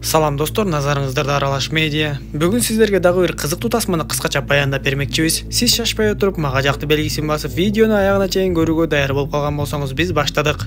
Салам достор, назарыңыздарда Аралаш медиа. Бүгүн сиздерге дагы бир кызыктуу тасманы кыскача баяндап бермекчибиз. Сиз шашпай отуруп, мага жакты белгисин басып, видеону аягына чейин көрүүгө даяр болуп калган болсоңуз, биз баштадык.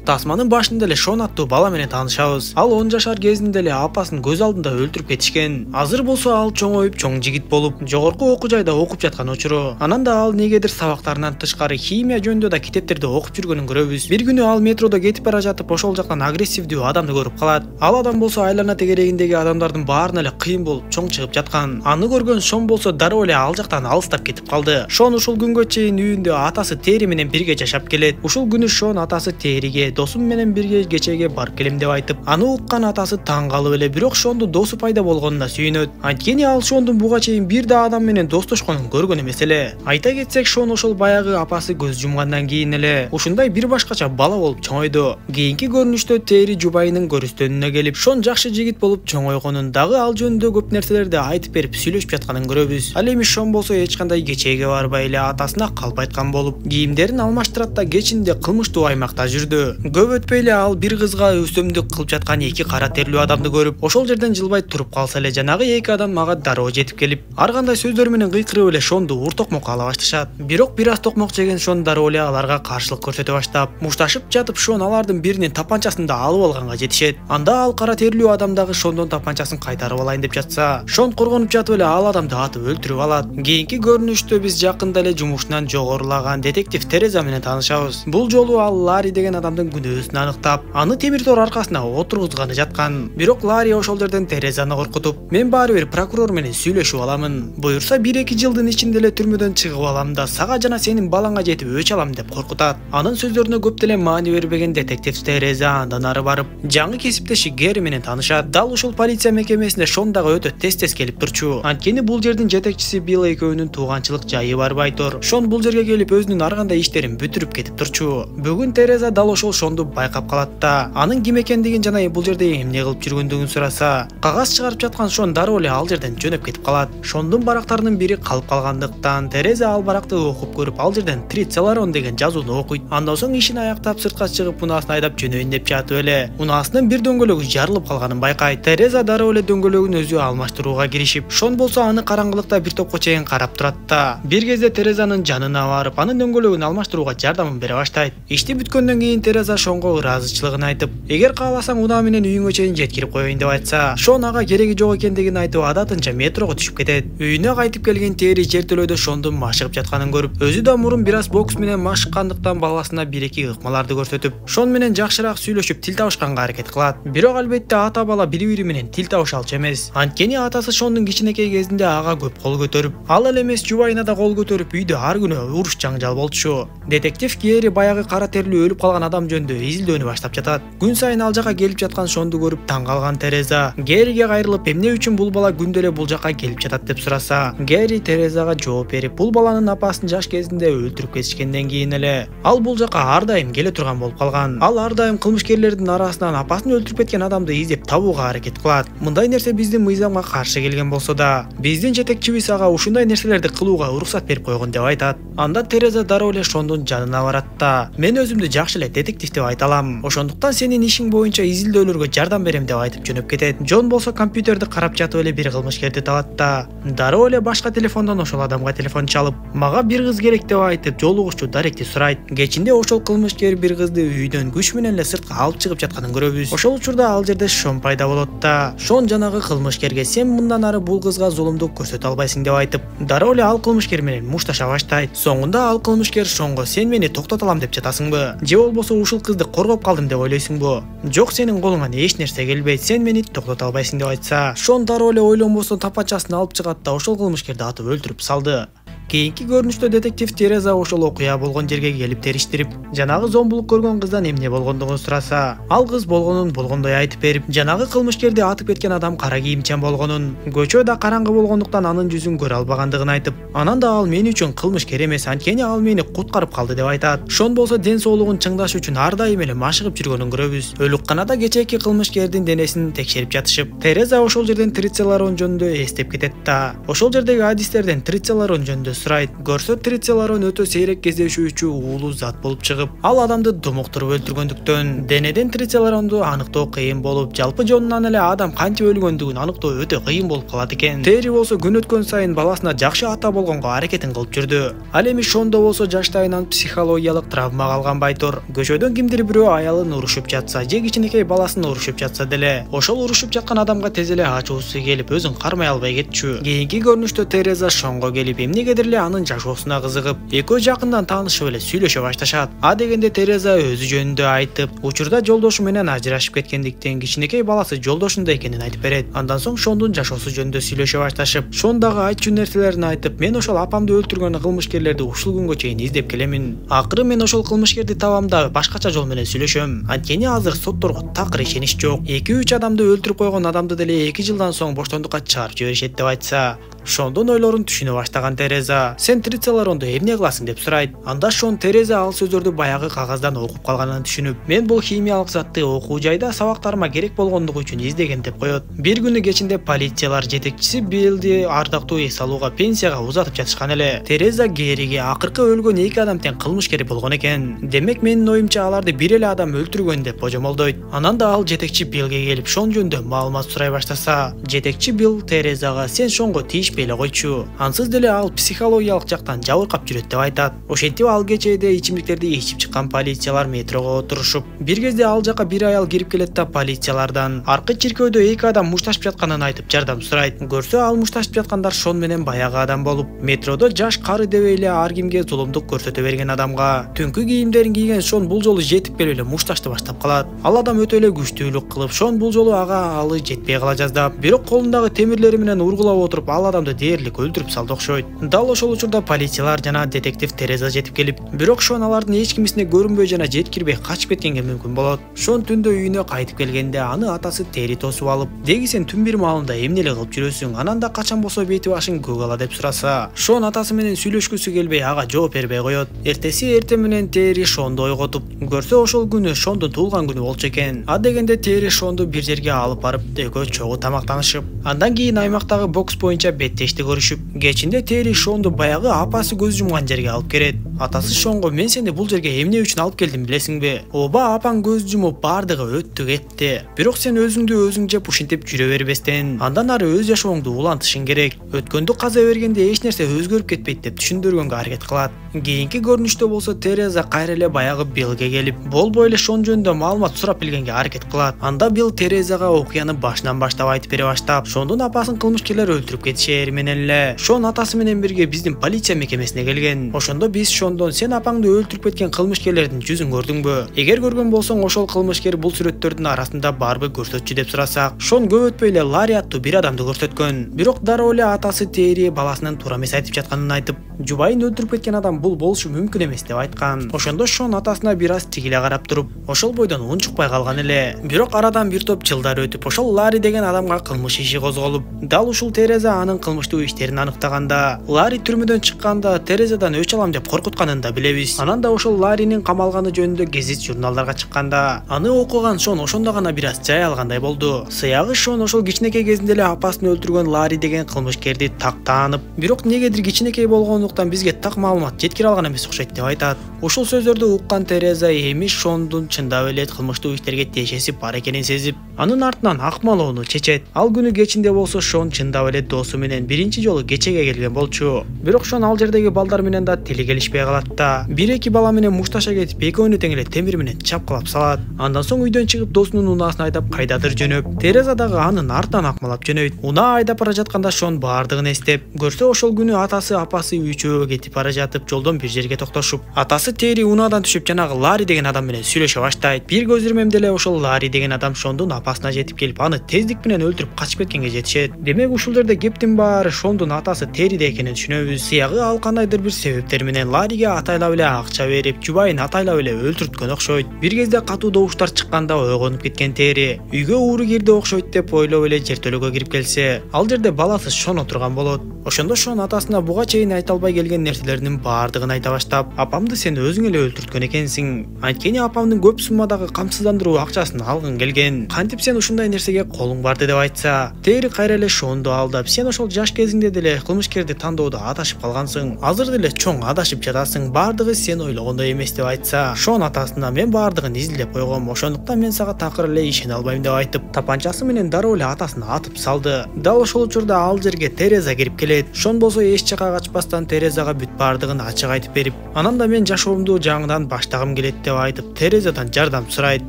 Тасманын башында эле Шон аттуу бала менен таанышабыз. Ал 10 жашар кезинде эле апасын көз алдында өлтүрүп кетишкен. Азыр болсо ал чоңоюп, чоң жигит болуп, жогорку окуу жайда окуп жаткан учуру. Анан да ал негедир сабактарынан тышкары химия жөнүндө да китептерди окуп жүргөнүн көрөбүз. Бир күнү ал метродо кетип бара жатып, ошол жактан агрессивдүү адамды көрүп калат. Ал адам болсо айлана тегерегиндеги адамдардын баарына эле кыйын болуп чоң чыгып жаткан. Аны көргөн Шон болсо дароо эле ал жактан алыстап кетип калды. Шон ушул күнгө чейин үйүндө атасы Тери менен бирге жашап келет. Ушул күнү Шон атасы Териге досум менен бирге кечеге барып келем деп айтып, аны уккан атасы таң калып эле, бирок Шонду досу пайда болгонуна сүйүнөт. Анткени ал Шондун буга чейин бир да адам менен достошконун көргөн эмес эле. Айта кетсек, Шон ошол баягы апасы көз жумгандан кийин эле ушундай бир башкача бала болуп чоңойду. Кийинки көрүнүштө Тери жубайынын көрүстөнүнө келип, Шон жакшы жигит болуп чоңойгонун, дагы ал жөнүндө көп нерселерди айтып берип сүйлөшүп жатканын көрөбүз. Ал эми Шон болсо эч кандай кечеге барбай эле атасына калп айткан болуп, кийимдерин алмаштырат да кечинде кылмыштуу аймакта жүрдү. Көп өтпөй эле ал бир кызга өстөмдүк кылып жаткан эки кара терлүү адамды көрүп, ошол жерден жылбай туруп калса эле жанагы эки адам мага дароо жетип келип, ар кандай сөздөр менен кыйкырып эле Шонду уртокмок ала башташат. Бирок бир аз токмок жеген Шон дароо эле аларга каршылык көрсөтө баштап, мушташып жатып Шон алардын биринин тапанчасын да алып алганга жетишет. Анда ал кара терлүү адам дагы Шондун тапанчасын кайтарып алайын деп жатса, Шон коргонуп жатып эле ал адамды атып өлтүрүп алат. Кийинки көрүнүштө биз жакында эле жумушунан жогорулаган детектив Тереза менен таанышабыз. Бул жолу ал Ларри деген адамдын күнөөсүн аныктап, аны темир тор аркасына отургузганы жаткан. Бирок Ларри ошол жерден Терезаны коркутуп, мен баары бир прокурор менен сүйлөшүп аламын. Буюрса 1-2 жылдын ичинде эле түрмөдөн чыгып алам да сага жана сенин балаңа жетип өч алам деп коркутат. Анын сөздөрүнө көп деле маани бербеген детектив Тереза андан ары барып жаңы кесиптеши Гери менен таанышат. Дал ушул полиция мекемесине Шон дагы өтө тез келип турчу. Анткени бул жердин жетекчиси Билл экөөнүн тууганчылык жайы бар байтор. Шон бул жерге келип өзүнүн ар кандай иштерин бүтүрүп кетип турчу. Бүгүн Тереза дал ошол Шонду байкап калат да анын ким экендигин жана бул жерде эмне кылып жүргөндүгүн сураса, кагаз чыгарып жаткан Шон дароо эле ал жерден жөнөп кетип калат. Шондун барактарынын бири калып калгандыктан Тереза ал баракты окуп көрүп, ал жерден Трицеларон деген жазууну окуйт. Андан соң ишин аяктап сыртка чыгып унаасын айдап жөнөйүн деп жатып эле унаасынын бир дөңгөлөгү жарылып калганын байкайт. Тереза дароо эле дөңгөлөгүн өзү алмаштырууга киришип, Шон болсо аны караңгылыкта бир топко чейин карап турат да бир кезде Терезанын жанына барып, анын дөңгөлөгүн алмаштырууга жардамын бере баштайт. Ишти бүткөндөн кийин Тереза Шонго ыраазычылыгын айтып, эгер кааласаң унаа менен үйүңө чейин жеткирип коеюн деп айтса, Шон ага кереги жок экендигин айтып адатынча метрого түшүп кетет. Үйүнө кайтып келген Тери жертөлөдө Шондун машыгып жатканын көрүп, өзү да мурун бир аз бокс менен машыккандыктан баласына 1-2 ыкмаларды көрсөтүп, Шон менен жакшыраак сүйлөшүп тил табышканга аракет кылат. Бирок албетте ата бала бири-бири менен тил табыша алчу эмес. Анткени атасы Шондун кичинекей кезинде ага көп кол көтөрүп, ал эле эмес жубайына да кол көтөрүп, үйдө ар күнү уруш жаңжал болчу. Детектив Гери баягы кара терлүү өлүп калган адам жөнүндө изилдөөнү баштап жатат. Күн сайын ал жака келип жаткан Шонду көрүп таң калган Тереза Гериге кайрылып, эмне үчүн бул бала күндө эле бул жака келип жатат деп сураса, Гери Терезага жооп берип, бул баланын апасын жаш кезинде өлтүрүп кетишкенден кийин эле ал бул жака ар дайым келе турган болуп калган. Ал ар дайым кылмышкерлердин арасынан апасын өлтүрүп кеткен адамды издеп табууга аракет кылат. Мындай нерсе биздин мыйзамга каршы келген болсо да, биздин жетекчибиз ага ушундай нерселерди кылууга уруксат берип койгон деп айтат. Анда Тереза дароо эле Шондун жанына барат да, мен өзүмдү жакшы эле детектив деп айта алам, ошондуктан сенин ишиң боюнча изилдөөлөргө жардам берем деп айтып жөнөп кетет. Джон болсо компьютерди карап жатып эле бир кылмышкерди табат да дароо эле башка телефондон ошол адамга телефон чалып, мага бир кыз керек деп айтып, жолугушчу Даректи сурайт. Кечинде ошол кылмышкер бир кызды үйдөн күч менен эле сыртка алып чыгып жатканын көрөбүз. Ошол учурда ал жерде Шон пайда болот да Шон жанагы кылмышкерге сен мындан ары бул кызга зулумдук көрсөтө албайсың деп айтып, дароо эле ал кылмышкер менен мушташа баштайт. Соңунда ал кылмышкер Шонго сен мени токтото алам деп жатасыңбы, же болбосо ушул кызды коргоп калдым деп ойлойсуңбу? Жок, сенин колуңан эч нерсе келбейт, сен мени токтото албайсың деп айтса, Шон дароо эле ойлонбостон тапанчасын алып чыгат да ошол кылмышкерди атып өлтүрүп салды. Кийинки көрүнүштө детектив Тереза ошол окуя болгон жерге келип териштирип, жанагы зомбулук көргөн кыздан эмне болгондугун сураса, ал кыз болгонун болгондой айтып берип, жанагы кылмышкерди атып кеткен адам кара кийимчен болгонун, көчө да караңгы болгондуктан анын жүзүн көрө албагандыгын айтып, анан да ал мен үчүн кылмышкер эмес, анткени ал мени куткарып калды деп айтат. Шон болсо ден соолугун чыңдаш үчүн ар дайым эле машыгып жүргөнүн көрөбүз. Өлүкканада кечээки кылмышкердин денесин текшерип жатышып, Тереза ошол жерден Трицеларон жөнүндө эстеп кетет да ошол жердеги адистерден Трицеларон жөнүндө сурайт. Көрсө трицеларон өтө сейрек кездешүүчү уулуу зат болуп чыгып, ал адамды домоктуруп өлтүргөндүктөн денеден трицеларонду аныктоо кыйын болуп, жалпы жонунан эле адам кантип өлгөндүгүн аныктоо өтө кыйын болуп калат экен. Тери болсо күн өткөн сайын баласына жакшы ата болгонго аракетин кылып жүрдү. Ал эми Шондо болсо жаштайынан психологиялык травма алган байтур. Көчөдөн кимдир бирөө аялын урушуп жатса, же кичинекей баласын урушуп жатса деле, ошол урушуп жаткан адамга тез эле ачуусу келип, өзүн кармай албай кетчү. Кийинки көрүнүштө Тереза Шонго келип, эмнегедир эле анын жашоосуна кызыгып, экөө жакындан таанышып эле сүйлөшө башташат. А дегенде Тереза өзү жөнүндө айтып, учурда жолдошу менен ажырашып кеткендиктен кичинекей баласы жолдошунда экенин айтып берет. Андан соң Шондун жашоосу жөнүндө сүйлөшө башташып, Шон дагы айтчу нерселерин айтып, мен ошол апамды өлтүргөн кылмышкерлерди ушул күнгө чейин издеп келемин. Акыры мен ошол кылмышкерди табам да башкача жол менен сүйлөшөм. Анткени азыр сотторго такыр ишенич жок. 2-3 адамды өлтүрүп койгон адамды деле 2 жылдан соң боштондукка чыгарып жиберишет деп айтса, Шондун ойлорун түшүнө баштаган Тереза, сен трицеларонду эмне кыласың деп сурайт. Анда Шон Тереза ал сөздөрдү баягы кагаздан окуп калганын түшүнүп, мен бул химиялык затты окуу жайда сабактарыма керек болгондугу үчүн издегем деп коет. Бир күнү кечинде полициялар жетекчиси Биллди ардактуу эс алууга пенсияга узатып жатышкан эле. Тереза Гериге акыркы өлгөн 2 адам тең кылмышкер болгон экен. Демек менин оюмча аларды бир эле адам өлтүргөн деп божомолдойт. Анан да ал жетекчи Биллге келип Шон жөнүндө маалымат сурай баштаса, жетекчи Билл Терезага сен Шонго эле койчу. Ансыз деле ал психологиялык жактан жабыркап жүрөт деп айтат. Ошентип ал кечээде ичимдиктерди ичип чыккан полициялар метрого отурушуп, бир кезде ал жака бир аял кирип келет да полициялардан аркы чиркөөдө 2 адам мушташып жатканын айтып жардам сурайт. Көрсө ал мушташып жаткандар Шон менен баягы адам болуп, метродо жаш кары дебей эле ар кимге зулумдук көрсөтө берген адамга. Түнкү кийимдерин кийген Шон бул жолу жетип келип эле мушташты баштап калат. Ал адам өтө эле күчтүүлүк кылып, Шон бул жолу алы жетпей кала жаздап, бирок колундагы темирлери менен ургулап отуруп ал адамды дээрлик өлтүрүп салды окшойт. Дал ошол учурда полициялар жана детектив Тереза жетип келип, бирок Шон алардын эч кимисине көрүнбөй жана жеткирбей качып кеткенге мүмкүн болот. Шон түндө үйүнө кайтып келгенде аны атасы Тери тосуп алып, "Деги сен түн бир маалында эмне эле кылып жүрөсүң? Анан да качан болсо бети башың көк ала" деп сураса, Шон атасы менен сүйлөшкүсү келбей ага жооп бербей коет. Эртеси менен Тери Шонду ойготуп, көрсө ошол күнү Шондун туулган күнү болчу экен. А дегенде Тери Шонду бир жерге алып барып, экөө чогуу тамактанышып, андан кийин аймактагы бокс боюнча беттешти көрүшүп, кечинде Тери Шонду баягы апасы көз жумган жерге алып келет. Атасы Шонго "Мен сени бул жерге эмне үчүн алып келдим билесиңби? Ооба, апаң көз жумуп бардыгы өттү кетти. Бирок сен өзүңдү өзүң жеп ушинтип жүрө бербестен, андан ары өз жашооңду улантышың керек. Өткөндү каза бергенде эч нерсе өзгөрүп кетпейт" деп түшүндүргөнгө аракет кылат. Кийинки көрүнүштө болсо Тереза кайра эле баягы Биллге келип, болбой эле Шон жөнүндө маалымат сурап билгенге аракет кылат. Анда Билл Терезага окуяны башынан баштап айтып бере баштап, Шондун апасын кылмышкерлер өлтүрүп кетишери менен эле Шон атасы менен бирге биздин полиция мекемесине келген. Ошондо биз Шондон "Сен апаңды өлтүрүп кеткен кылмышкерлердин жүзүн көрдүңбү? Эгер көргөн болсоң, ошол кылмышкер бул сүрөттөрдүн арасында барбы көрсөтчү" деп сурасак, Шон көп өтпөй эле Ларри аттуу бир адамды көрсөткөн. Бирок дароо эле атасы Тери баласынын туура эмес айтып жатканын айтып, жубайын өлтүрүп кеткен адам бул болушу мүмкүн эмес деп айткан. Ошондо Шон атасына бир аз тигиле карап туруп, ошол бойдон унчукпай калган эле. Бирок арадан бир топ жылдар өтүп, ошол Ларри деген адамга кылмыш иши козголуп, дал ушул Тереза анын кылмыштуу иштерин аныктаганда, Ларри түрмөдөн чыкканда Терезадан өч алам деп коркутканын да билебиз. Анан да ошол Ларринин камалганы жөнүндө гезит журналдарга чыкканда, аны окуган Шон ошондо гана бир аз жай алгандай болду. Сыягы Шон ошол кичинекей кезинде эле апасын өлтүргөн Ларри деген кылмышкерди так таанып, бирок негедир кичинекей болгондуктан бизге так маалымат жеткире алган эмес окшойт деп айтат. Ошол сөздөрдү уккан Тереза эми Шондун чындап эле кылмыштуу иштерге тиешеси бар экенин сезип, анын артынан ак малоону чечет. Ал күнү кечинде болсо Шон чындап эле досу менен биринчи жолу кечеге келген болчу. Бирок Шон ал жердеги балдар менен да тили келишпей калат да, бир-эки бала менен мушташа кетип, экөөнү тең эле темир менен чапкылап салат. Андан соң үйдөн чыгып досунун унаасын айдап кайдадыр жөнөп, Тереза дагы анын артынан акмалап жөнөйт. Унаа айдап бара жатканда Шон баардыгын эстеп, көрсө ошол күнү атасы апасы үчөө кетип бара жатып жолдон бир жерге токтошуп, атасы Тери унаадан түшүп жанагы Ларри деген адам менен сүйлөшө баштайт. Бир көз ирмемде эле ошол Ларри деген адам Шондун апасына жетип келип, аны тездик менен өлтүрүп качып кеткенге жетишет. Демек ушул жерде кептин баары Шондун атасы Териде экенин түшүнөбүз. Сыягы ал кандайдыр бир себептер менен Ларриге атайлап эле акча берип, жубайын атайлап эле өлтүрткөн окшойт. Бир кезде катуу добуштар чыкканда ойгонуп кеткен Тери үйгө ууру кирди окшойт деп ойлоп эле жертөлөгө кирип келсе, ал жерде баласы Шон отурган болот. Ошондо Шон атасына буга чейин айта албай келген нерселеринин баардыгын айта баштап, апамды сен өзүң эле өлтүрткөн экенсиң. Анткени апамдын көп суммадагы камсыздандыруу акчасын алгың келген. Кантип сен ушундай нерсеге колуң барды деп айтса, Тери кайра эле Шонду алдап, сен ошол жаш кезиңде деле кылмышкерди тандоодо адашып калгансың. Азыр деле чоң адашып жатасың. Бардыгы сен ойлогондой эмес деп айтса, Шон атасына мен бардыгын изилдеп койгом. Ошондуктан мен сага такыр эле ишене албайм деп айтып, тапанчасы менен дароо эле атасын атып салды. Дал ошол учурда ал жерге Тереза кирип келет. Шон болсо эч жака качпастан Терезага бүт бардыгын ачык айтып берип, анан да мен жашоомду жаңыдан баштагым келет деп айтып, Терезадан жардам сурайт.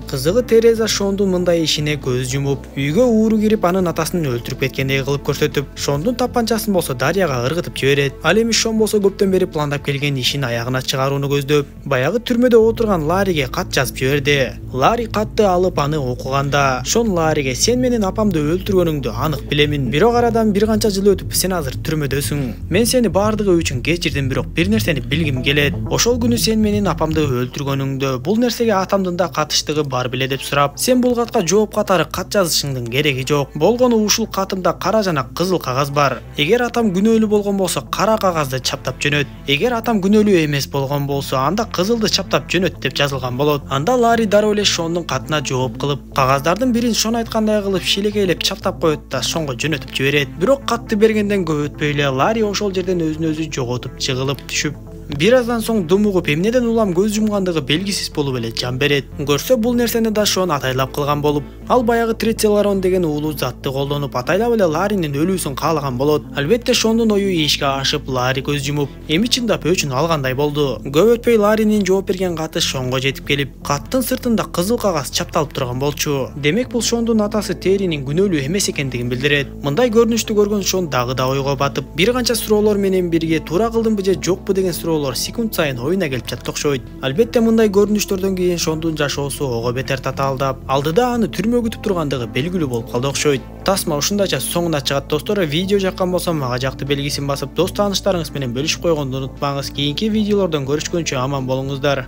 Кызыгы Тереза Шондун мындай ишине көз жумуп, үйгө ууру кирип анын атасын өлтүрүп кеткендей кылып көрсөтүп, Шондун тапанчасын болсо дарыяга ыргытып жиберет. Ал эми Шон болсо көптөн бери пландап келген ишин аягына чыгарууну көздөп, баягы түрмөдө отурган Лариге кат жазып жиберди. Лари катты алып аны окуганда, Шон Лариге сен менин апамды өлтүргөнүңдү анык билемин. Бирок арадан бир канча жыл өтүп сен азыр түрмөдөсүң. Мен сени бардыгы үчүн кечирдим, бирок бир нерсени билгим келет. Ошол күнү сен менин апамды өлтүргөнүңдө бул нерсеге атамдын да катыштыгы бар беле деп сурап, сен бул катка жооп катары кат жазышыңдын кереги жок. Болгону ушул катымда кара жана кызыл кагаз бар. Эгер атам күнөөлүү болгон болсо кара кагазды чаптап жөнөт. Эгер атам күнөөлүү эмес болгон болсо анда кызылды чаптап жөнөт деп жазылган болот. Анда Лари дароо эле Шондун катына жооп кылып, кагаздардын бирин Шон айткандай кылып шилекейлеп чаптап коет да Шонго жөнөтүп жиберет. Бирок катты бергенден көп өтпөй эле Лари ошол жерден өзүн өзү жоготуп жыгылып түшүп, бир аздан соң думугуп эмнеден улам көз жумгандыгы белгисиз болуп эле жан берет. Көрсө бул нерсени да Шон атайлап кылган болуп, ал баягы Трицеларон деген уулуу затты колдонуп атайлап эле Ларинин өлүүсүн каалаган болот. Албетте Шондун ою ишке ашып, Лари көз жумуп, эми чындап өчүн алгандай болду. Көп өтпөй Ларинин жооп берген каты Шонго жетип келип, каттын сыртында кызыл кагаз чапталып турган болчу. Демек бул Шондун атасы Терринин күнөөлүү эмес экендигин билдирет. Мындай көрүнүштү көргөн Шон дагы да ойго батып, бир канча суроолор менен бирге туура кылдымбы же жокпу деген суроолор секунд сайын оюна келип жатты окшойт. Албетте мындай көрүнүштөрдөн кийин Шондун жашоосу ого бетер татаалдап, алдыда аны түрмө күтүп тургандыгы белгилүү болуп калды окшойт. Тасма ушундайча соңуна чыгат достор. Видео жаккан болсо мага жакты белгисин басып, дос тааныштарыңыз менен бөлүшүп койгонду унутпаңыз. Кийинки видеолордон көрүшкөнчө аман болуңуздар.